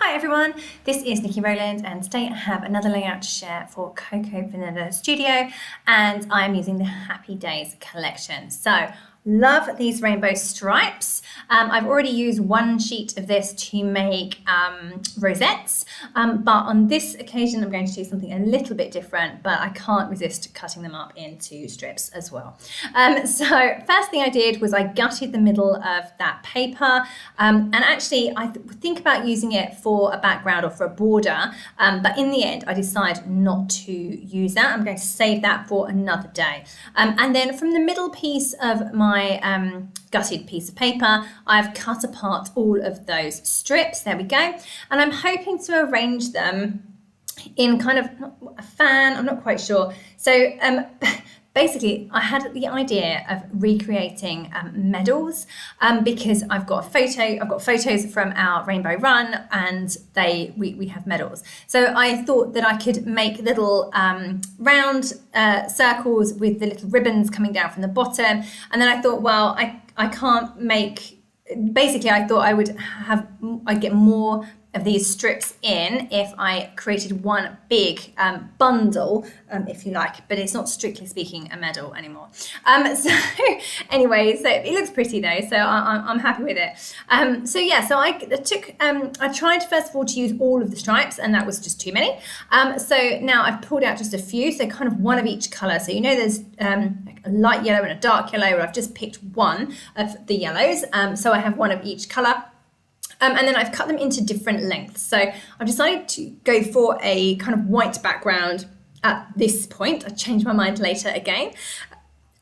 Hi everyone, this is Niki Rowland and today I have another layout to share for Cocoa Vanilla Studio and I'm using the Happy Days collection. So love these rainbow stripes. I've already used one sheet of this to make rosettes, but on this occasion I'm going to do something a little bit different, but I can't resist cutting them up into strips as well. So first thing I did was I gutted the middle of that paper, and actually I think about using it for a background or for a border, but in the end I decided not to use that. I'm going to save that for another day. And then from the middle piece of my gutted piece of paper, I've cut apart all of those strips. There we go. And I'm hoping to arrange them in kind of a fan, I'm not quite sure. So basically, I had the idea of recreating medals because I've got photos from our rainbow run, and we have medals. So I thought that I could make little round circles with the little ribbons coming down from the bottom, and then I thought, well, I can't make. Basically, I thought I'd get more of these strips in if I created one big bundle, if you like, but it's not strictly speaking a medal anymore. So anyway, so it looks pretty though, so I'm happy with it. So yeah, so I tried first of all to use all of the stripes, and that was just too many. So now I've pulled out just a few, so kind of one of each colour. So you know there's like a light yellow and a dark yellow, and I've just picked one of the yellows. So I have one of each colour. And then I've cut them into different lengths. So I've decided to go for a kind of white background at this point. I changed my mind later again.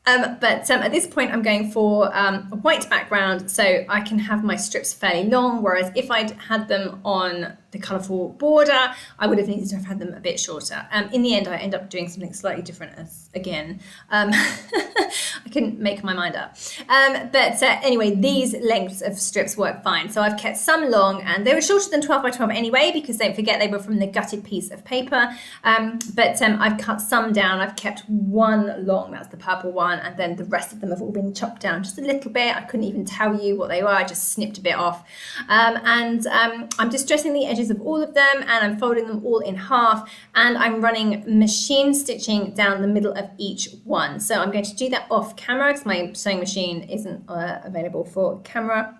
But at this point I'm going for a white background so I can have my strips fairly long, whereas if I'd had them on the colourful border, I would have needed to have had them a bit shorter. In the end, I end up doing something slightly different again. I couldn't make my mind up. But anyway, these lengths of strips work fine. So I've kept some long, and they were shorter than 12 by 12 anyway, because don't forget they were from the gutted piece of paper. But I've cut some down. I've kept one long, that's the purple one, and then the rest of them have all been chopped down just a little bit. I couldn't even tell you what they were. I just snipped a bit off. And I'm distressing the edges of all of them, and I'm folding them all in half, and I'm running machine stitching down the middle of each one. So I'm going to do that off camera because my sewing machine isn't available for camera.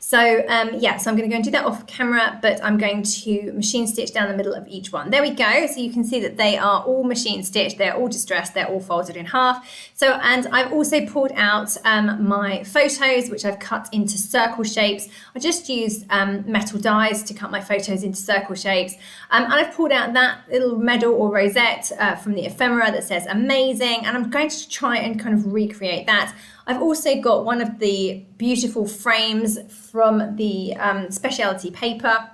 So I'm going to go and do that off camera, but I'm going to machine stitch down the middle of each one. There we go. So you can see that they are all machine stitched, they're all distressed, they're all folded in half. So, and I've also pulled out my photos, which I've cut into circle shapes. I just used metal dies to cut my photos into circle shapes. And I've pulled out that little medal or rosette from the ephemera that says amazing, and I'm going to try and kind of recreate that. I've also got one of the beautiful frames from the specialty paper,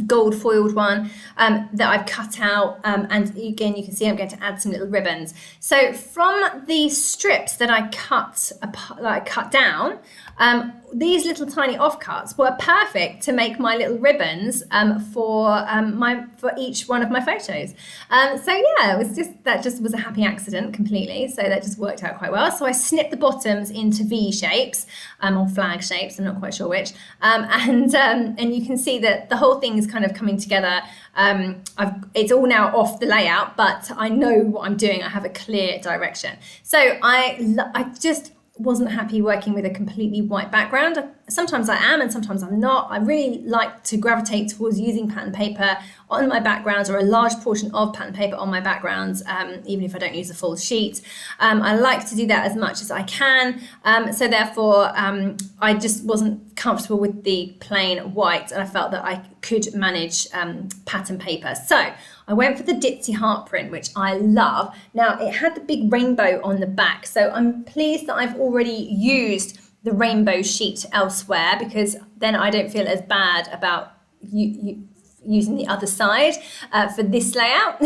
gold foiled one, that I've cut out, and again you can see I'm going to add some little ribbons. So from the strips that I cut down, these little tiny offcuts were perfect to make my little ribbons for each one of my photos. So yeah, that just was a happy accident completely. So that just worked out quite well. So I snipped the bottoms into V shapes or flag shapes. I'm not quite sure which. And you can see that the whole thing is kind of coming together. It's all now off the layout, but I know what I'm doing. I have a clear direction. So I just wasn't happy working with a completely white background. Sometimes I am and sometimes I'm not. I really like to gravitate towards using pattern paper on my backgrounds, or a large portion of pattern paper on my backgrounds, even if I don't use a full sheet. I like to do that as much as I can. So therefore, I just wasn't comfortable with the plain white, and I felt that I could manage pattern paper. So I went for the Ditzy Heart print, which I love. Now it had the big rainbow on the back, so I'm pleased that I've already used the rainbow sheet elsewhere, because then I don't feel as bad about using the other side for this layout.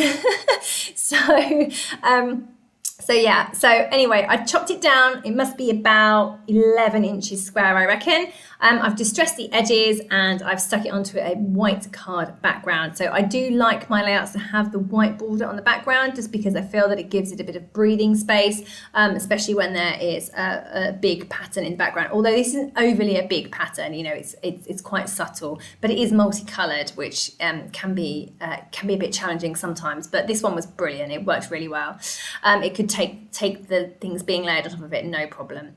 So yeah, so anyway, I chopped it down. It must be about 11 inches square, I reckon. I've distressed the edges and I've stuck it onto a white card background. So I do like my layouts to have the white border on the background, just because I feel that it gives it a bit of breathing space, especially when there is a big pattern in the background. Although this isn't overly a big pattern, you know, it's quite subtle, but it is multicolored, which can be a bit challenging sometimes. But this one was brilliant. It worked really well. It could take the things being layered on top of it, no problem.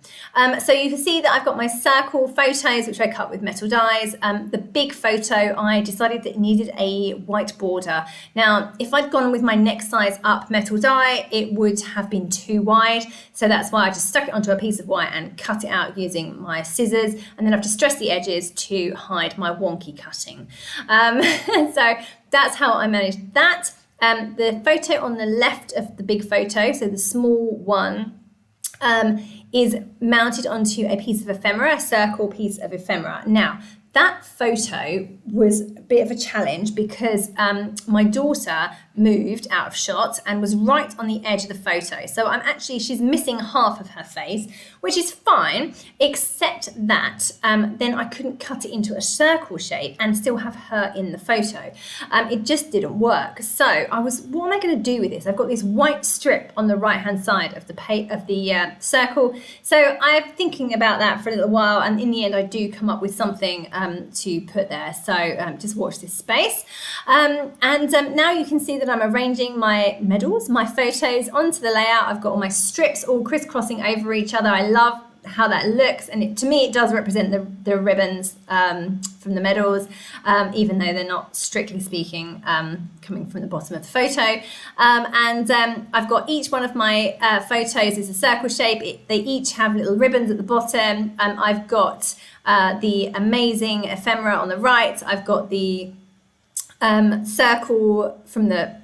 So you can see that I've got my circle photos, which I cut with metal dies. The big photo, I decided that it needed a white border. Now, if I'd gone with my next size up metal die, it would have been too wide. So that's why I just stuck it onto a piece of white and cut it out using my scissors. And then I've distressed the edges to hide my wonky cutting. So that's how I managed that. The photo on the left of the big photo, so the small one, is mounted onto a piece of ephemera, a circle piece of ephemera. Now, that photo was a bit of a challenge because my daughter moved out of shot and was right on the edge of the photo. So she's missing half of her face, which is fine, except that then I couldn't cut it into a circle shape and still have her in the photo. It just didn't work. So I was, what am I going to do with this? I've got this white strip on the right-hand side of the circle. So I'm thinking about that for a little while, and in the end I do come up with something to put there. So just watch this space. Now you can see that I'm arranging my medals, my photos onto the layout. I've got all my strips all crisscrossing over each other. I love how that looks, and to me it does represent the ribbons from the medals, even though they're not strictly speaking coming from the bottom of the photo. I've got each one of my photos is a circle shape. They each have little ribbons at the bottom. I've got the amazing ephemera on the right. I've got the circle from the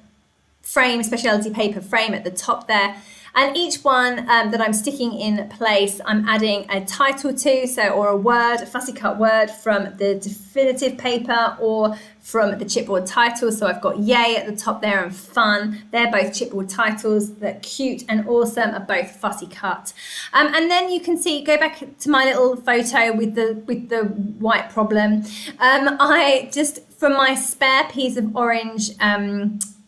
frame, specialty paper frame at the top there. And each one that I'm sticking in place, I'm adding a title to, or a word, a fussy cut word from the definitive paper or from the chipboard title. So I've got yay at the top there and fun. They're both chipboard titles that cute and awesome are both fussy cut. And then you can see, go back to my little photo with the white problem. I just, from my spare piece of orange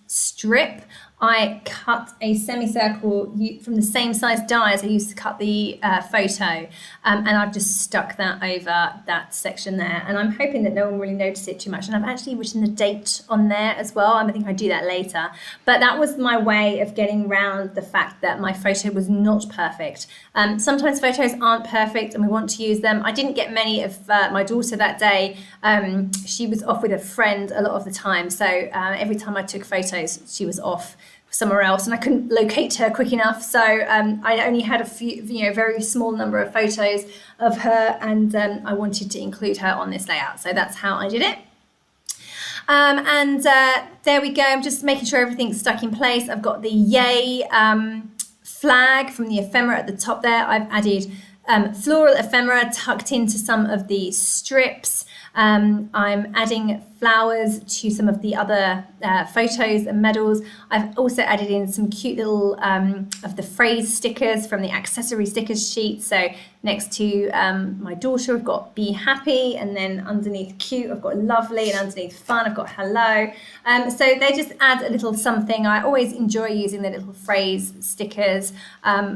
strip, I cut a semicircle from the same size die as I used to cut the photo, and I've just stuck that over that section there, and I'm hoping that no one really noticed it too much. And I've actually written the date on there as well. I think I do that later, but that was my way of getting around the fact that my photo was not perfect. Sometimes photos aren't perfect and we want to use them. I didn't get many of my daughter that day. She was off with a friend a lot of the time, so every time I took photos she was off somewhere else and I couldn't locate her quick enough. So I only had a few, very small number of photos of her, and I wanted to include her on this layout. So that's how I did it. There we go. I'm just making sure everything's stuck in place. I've got the yay flag from the ephemera at the top there. I've added floral ephemera tucked into some of the strips. I'm adding flowers to some of the other photos and medals. I've also added in some cute little of the phrase stickers from the accessory stickers sheet. So next to my daughter, I've got be happy, and then underneath cute, I've got lovely, and underneath fun, I've got hello. So they just add a little something. I always enjoy using the little phrase stickers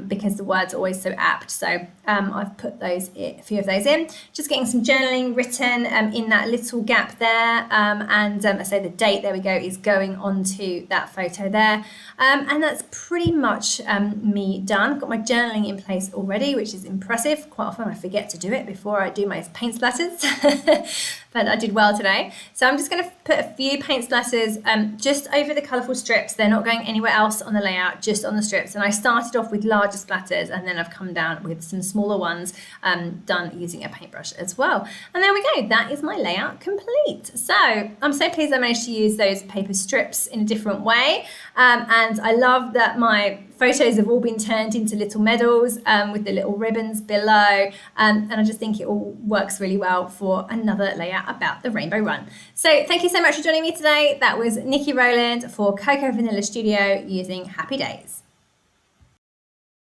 because the words are always so apt. So I've put a few of those in. Just getting some journaling written in that little gap there. I say the date, there we go, is going onto that photo there. And that's pretty much me done. I've got my journaling in place already, which is impressive. Quite often I forget to do it before I do my paint splatters, but I did well today. So I'm just going to put a few paint splatters just over the colourful strips. They're not going anywhere else on the layout, just on the strips. And I started off with larger splatters, and then I've come down with some smaller ones done using a paintbrush as well. And there we go, that is my layout complete. So I'm so pleased I managed to use those paper strips in a different way. And I love that my photos have all been turned into little medals with the little ribbons below. And I just think it all works really well for another layout about the Rainbow Run. So thank you so much for joining me today. That was Niki Rowland for Cocoa Vanilla Studio using Happy Days.